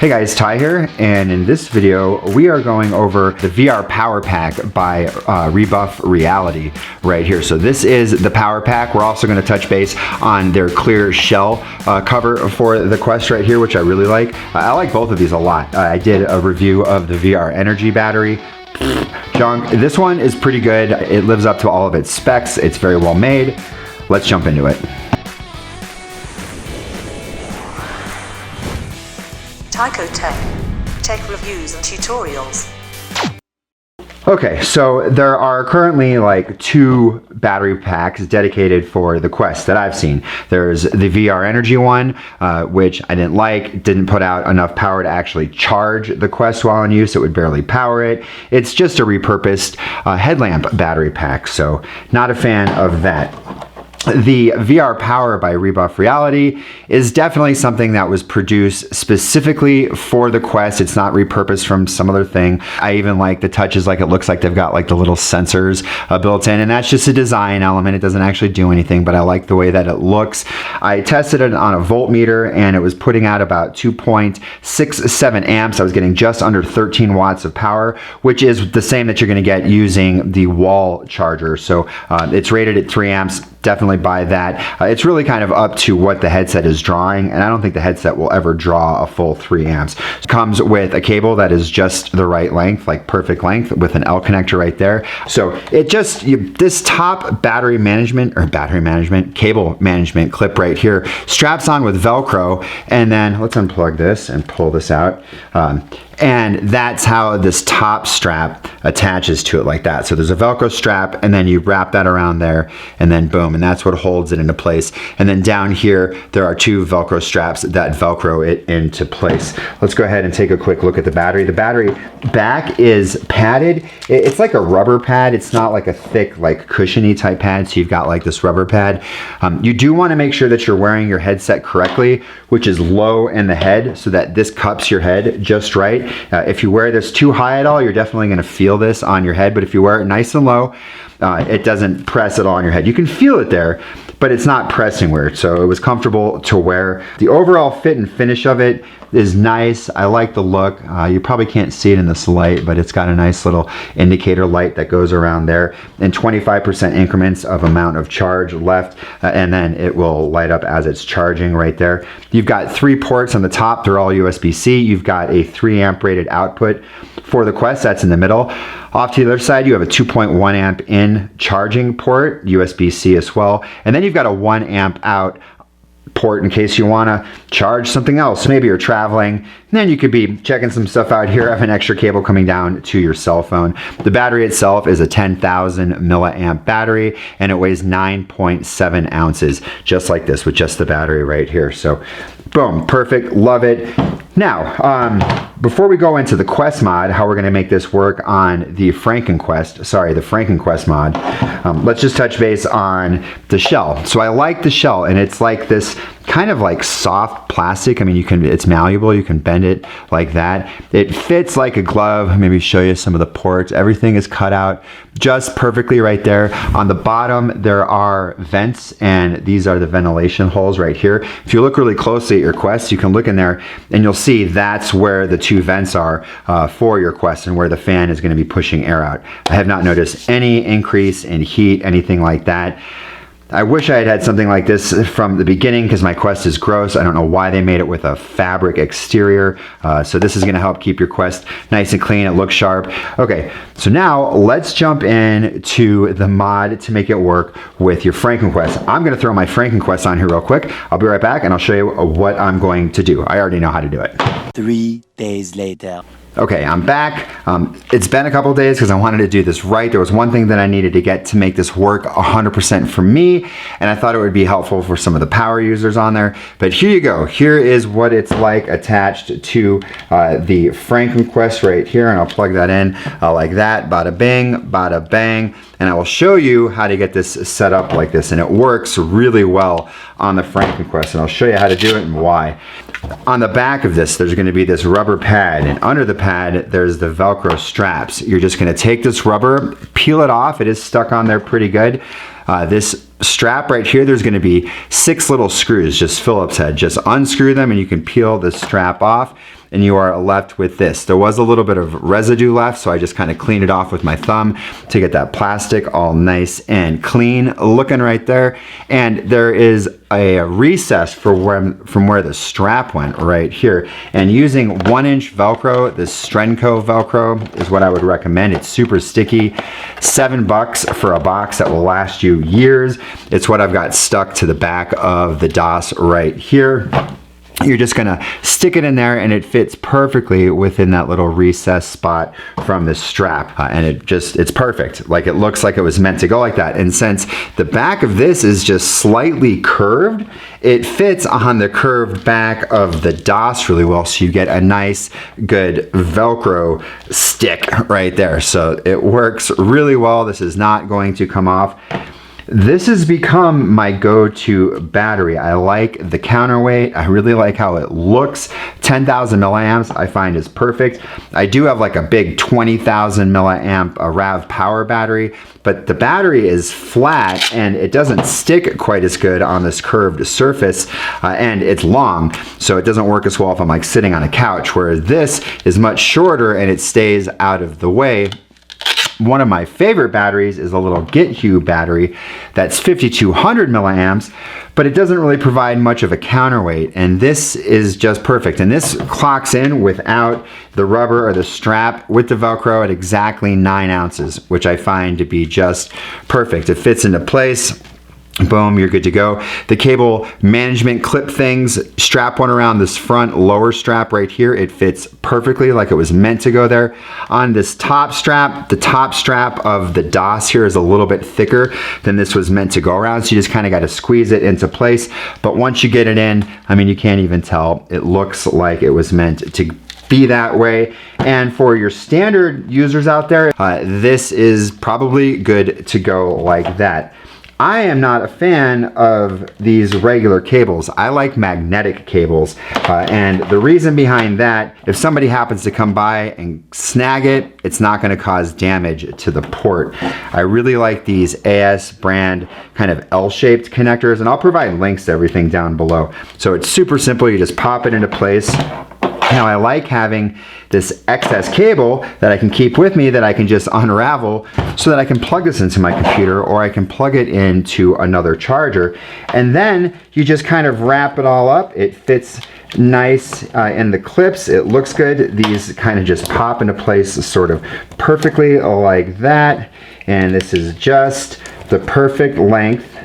Hey guys, Ty here, and in this video we are going over the VR Power Pack by Rebuff Reality right here. So this is the Power Pack. We're also going to touch base on their clear shell cover for the Quest right here, which I really like. I like both of these a lot. I did a review of the VR Energy Battery. Junk. This one is pretty good. It lives up to all of its specs. It's very well made. Let's jump into it. Tyco Tech reviews and tutorials. Okay, so there are currently like 2 battery packs dedicated for the Quest that I've seen. There's the VR Energy one, which I didn't like. Didn't put out enough power to actually charge the Quest while in use. It would barely power it. It's just a repurposed headlamp battery pack, so not a fan of that. The VR Power by Rebuff Reality is definitely something that was produced specifically for the Quest. It's not repurposed from some other thing. I even like the touches, like it looks like they've got like the little sensors built in, and that's just a design element. It doesn't actually do anything, but I like the way that it looks. I tested it on a voltmeter and it was putting out about 2.67 amps. I was getting just under 13 watts of power, which is the same that you're going to get using the wall charger. So it's rated at 3 amps. Definitely buy that. It's really kind of up to what the headset is drawing, and I don't think the headset will ever draw a full 3 amps. It comes with a cable that is just the right length, like perfect length, with an L connector right there. So it just, this top cable management clip right here straps on with Velcro, and then let's unplug this and pull this out. And that's how this top strap attaches to it, like that. So there's a Velcro strap, and then you wrap that around there, and then boom, and that's what holds it into place. And then down here, there are 2 Velcro straps that Velcro it into place. Let's go ahead and take a quick look at the battery. The battery back is padded. It's like a rubber pad. It's not like a thick, like cushiony type pad, so you've got like this rubber pad. You do want to make sure that you're wearing your headset correctly, which is low in the head, so that this cups your head just right. If you wear this too high at all, you're definitely going to feel this on your head, but if you wear it nice and low, it doesn't press at all on your head. You can feel it there, but it's not pressing weird, so it was comfortable to wear. The overall fit and finish of it is nice. I like the look. You probably can't see it in this light, but it's got a nice little indicator light that goes around there, and 25% increments of amount of charge left, and then it will light up as it's charging right there. You've got 3 ports on the top. They're all USB-C. You've got a 3 amp rated output for the Quest. That's in the middle. Off to the other side, you have a 2.1 amp in charging port, USB-C as well, and then you've got a 1 amp out port in case you want to charge something else. Maybe you're traveling, and then you could be checking some stuff out here. I have an extra cable coming down to your cell phone. The battery itself is a 10,000 milliamp battery, and it weighs 9.7 ounces, just like this, with just the battery right here. So boom, perfect, love it. Now, before we go into the Quest mod, how we're going to make this work on the FrankenQuest mod, let's just touch base on the shell. So I like the shell, and it's like this kind of like soft plastic. I mean, it's malleable, you can bend it like that. It fits like a glove. Maybe show you some of the ports. Everything is cut out just perfectly right there. On the bottom, there are vents, and these are the ventilation holes right here. If you look really closely at your Quest, you can look in there and you'll see that's where the 2 vents are for your Quest, and where the fan is going to be pushing air out. I have not noticed any increase in heat, anything like that. I wish I had had something like this from the beginning, because my Quest is gross. I don't know why they made it with a fabric exterior. So this is going to help keep your Quest nice and clean. It looks sharp. Okay, so now let's jump in to the mod to make it work with your FrankenQuest. I'm going to throw my FrankenQuest on here real quick. I'll be right back, and I'll show you what I'm going to do. I already know how to do it. 3 days later. Okay, I'm back. It's been a couple days because I wanted to do this right. There was one thing that I needed to get to make this work 100% for me, and I thought it would be helpful for some of the power users on there. But here you go. Here is what it's like attached to the FrankenQuest right here, and I'll plug that in like that. Bada bing, bada bang. And I will show you how to get this set up like this, and it works really well on the FrankenQuest, and I'll show you how to do it and why. On the back of this, there's going to be this rubber pad, and under the pad, there's the Velcro straps. You're just going to take this rubber, peel it off. It is stuck on there pretty good. This strap right here, there's going to be 6 little screws, just Phillips head. Just unscrew them and you can peel the strap off, and you are left with this. There was a little bit of residue left, so I just kind of cleaned it off with my thumb to get that plastic all nice and clean looking right there. And there is a recess from where the strap went right here. And using 1-inch Velcro, this Strenco Velcro is what I would recommend. It's super sticky. $7 for a box that will last you years. It's what I've got stuck to the back of the DOS right here. You're just gonna stick it in there and it fits perfectly within that little recess spot from the strap. And it's perfect. Like, it looks like it was meant to go like that. And since the back of this is just slightly curved, it fits on the curved back of the DOS really well. So you get a nice, good Velcro stick right there. So it works really well. This is not going to come off. This has become my go-to battery. I like the counterweight. I really like how it looks. 10,000 milliamps I find is perfect. I do have like a big 20,000 milliamp RAV power battery, but the battery is flat and it doesn't stick quite as good on this curved surface, and it's long, so it doesn't work as well if I'm like sitting on a couch, whereas this is much shorter and it stays out of the way. One of my favorite batteries is a little GetHue battery that's 5,200 milliamps, but it doesn't really provide much of a counterweight, and this is just perfect. And this clocks in without the rubber or the strap with the Velcro at exactly 9 ounces, which I find to be just perfect. It fits into place. Boom, you're good to go. The cable management clip things, strap one around this front lower strap right here. It fits perfectly like it was meant to go there. On this top strap, the top strap of the DOS here is a little bit thicker than this was meant to go around, so you just kind of got to squeeze it into place. But once you get it in, I mean, you can't even tell. It looks like it was meant to be that way. And for your standard users out there, this is probably good to go like that. I am not a fan of these regular cables. I like magnetic cables. And the reason behind that, if somebody happens to come by and snag it, it's not gonna cause damage to the port. I really like these AS brand kind of L-shaped connectors, and I'll provide links to everything down below. So it's super simple, you just pop it into place. Now I like having this excess cable that I can keep with me that I can just unravel so that I can plug this into my computer, or I can plug it into another charger. And then you just kind of wrap it all up. It fits nice in the clips. It looks good. These kind of just pop into place sort of perfectly like that. And this is just the perfect length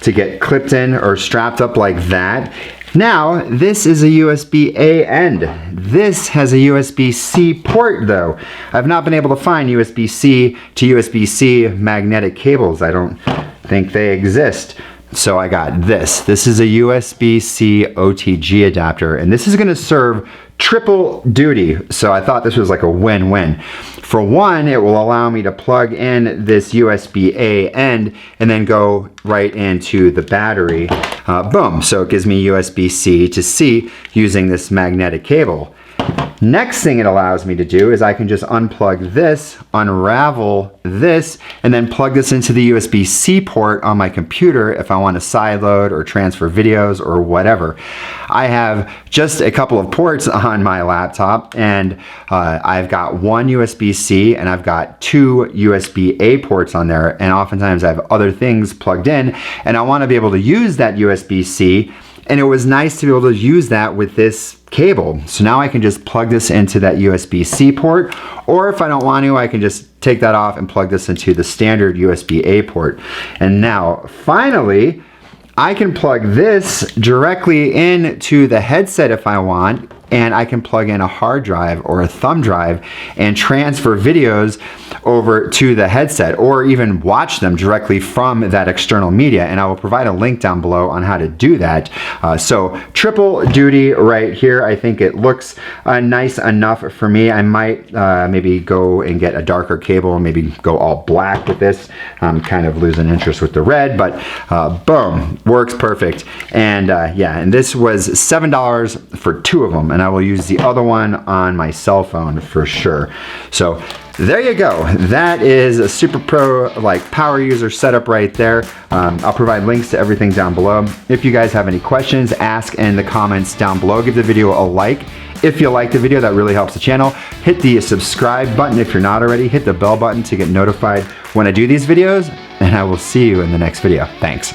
to get clipped in or strapped up like that. Now, this is a USB-A end. This has a USB-C port though. I've not been able to find USB-C to USB-C magnetic cables. I don't think they exist. So I got this. This is a USB-C OTG adapter, and this is gonna serve triple duty. So I thought this was like a win-win. For one, it will allow me to plug in this USB-A end and then go right into the battery. Boom, so it gives me USB-C to C using this magnetic cable. Next thing it allows me to do is I can just unplug this, unravel this, and then plug this into the USB-C port on my computer if I want to sideload or transfer videos or whatever. I have just a couple of ports on my laptop, and I've got one USB-C and I've got 2 USB-A ports on there, and oftentimes I have other things plugged in, and I want to be able to use that USB-C. And it was nice to be able to use that with this cable. So now I can just plug this into that USB-C port, or if I don't want to, I can just take that off and plug this into the standard USB-A port. And now, finally, I can plug this directly into the headset if I want, and I can plug in a hard drive or a thumb drive and transfer videos over to the headset, or even watch them directly from that external media. And I will provide a link down below on how to do that. So triple duty right here. I think it looks nice enough for me. I might maybe go and get a darker cable, maybe go all black with this. I'm kind of losing interest with the red, but boom, works perfect. And yeah, and this was $7 for 2 of them, and I will use the other one on my cell phone for sure. So there you go. That is a super pro like power user setup right there. I'll provide links to everything down below. If you guys have any questions, ask in the comments down below. Give the video a like. If you like the video, that really helps the channel. Hit the subscribe button if you're not already. Hit the bell button to get notified when I do these videos, and I will see you in the next video. Thanks.